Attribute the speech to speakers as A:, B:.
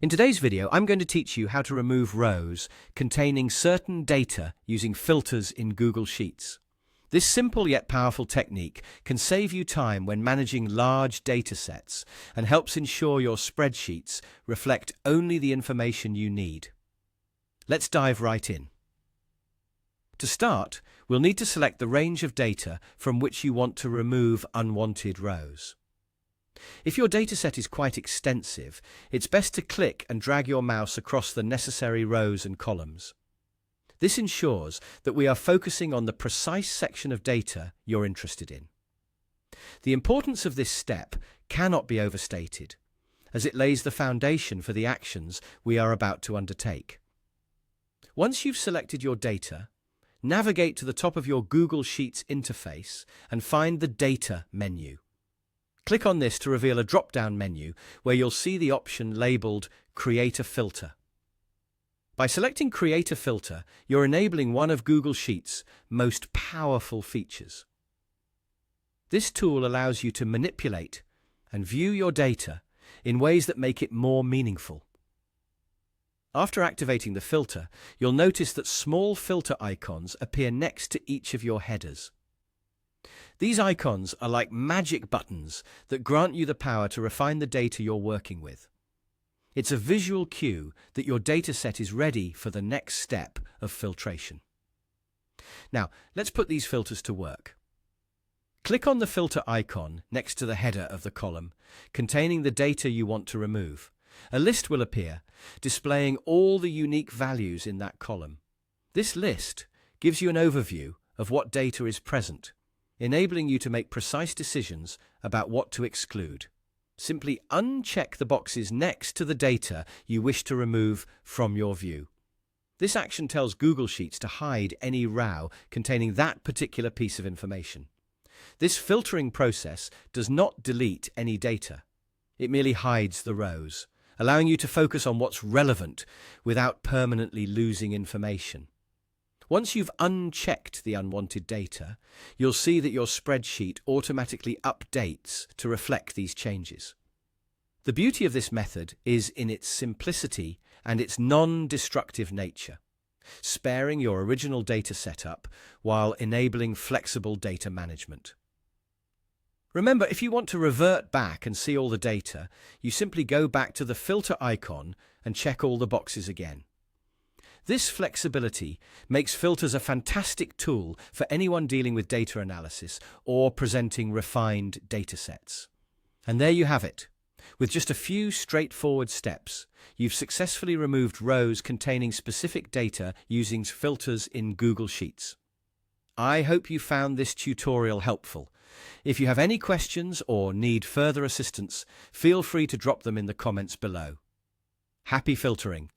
A: In today's video, I'm going to teach you how to remove rows containing certain data using filters in Google Sheets. This simple yet powerful technique can save you time when managing large data sets and helps ensure your spreadsheets reflect only the information you need. Let's dive right in. To start, we'll need to select the range of data from which you want to remove unwanted rows. If your dataset is quite extensive, it's best to click and drag your mouse across the necessary rows and columns. This ensures that we are focusing on the precise section of data you're interested in. The importance of this step cannot be overstated, as it lays the foundation for the actions we are about to undertake. Once you've selected your data, navigate to the top of your Google Sheets interface and find the Data menu. Click on this to reveal a drop-down menu where you'll see the option labeled Create a Filter. By selecting Create a Filter, you're enabling one of Google Sheets' most powerful features. This tool allows you to manipulate and view your data in ways that make it more meaningful. After activating the filter, you'll notice that small filter icons appear next to each of your headers. These icons are like magic buttons that grant you the power to refine the data you're working with. It's a visual cue that your dataset is ready for the next step of filtration. Now, let's put these filters to work. Click on the filter icon next to the header of the column containing the data you want to remove. A list will appear, displaying all the unique values in that column. This list gives you an overview of what data is present, enabling you to make precise decisions about what to exclude. Simply uncheck the boxes next to the data you wish to remove from your view. This action tells Google Sheets to hide any row containing that particular piece of information. This filtering process does not delete any data. It merely hides the rows, allowing you to focus on what's relevant without permanently losing information. Once you've unchecked the unwanted data, you'll see that your spreadsheet automatically updates to reflect these changes. The beauty of this method is in its simplicity and its non-destructive nature, sparing your original data setup while enabling flexible data management. Remember, if you want to revert back and see all the data, you simply go back to the filter icon and check all the boxes again. This flexibility makes filters a fantastic tool for anyone dealing with data analysis or presenting refined datasets. And there you have it. With just a few straightforward steps, you've successfully removed rows containing specific data using filters in Google Sheets. I hope you found this tutorial helpful. If you have any questions or need further assistance, feel free to drop them in the comments below. Happy filtering!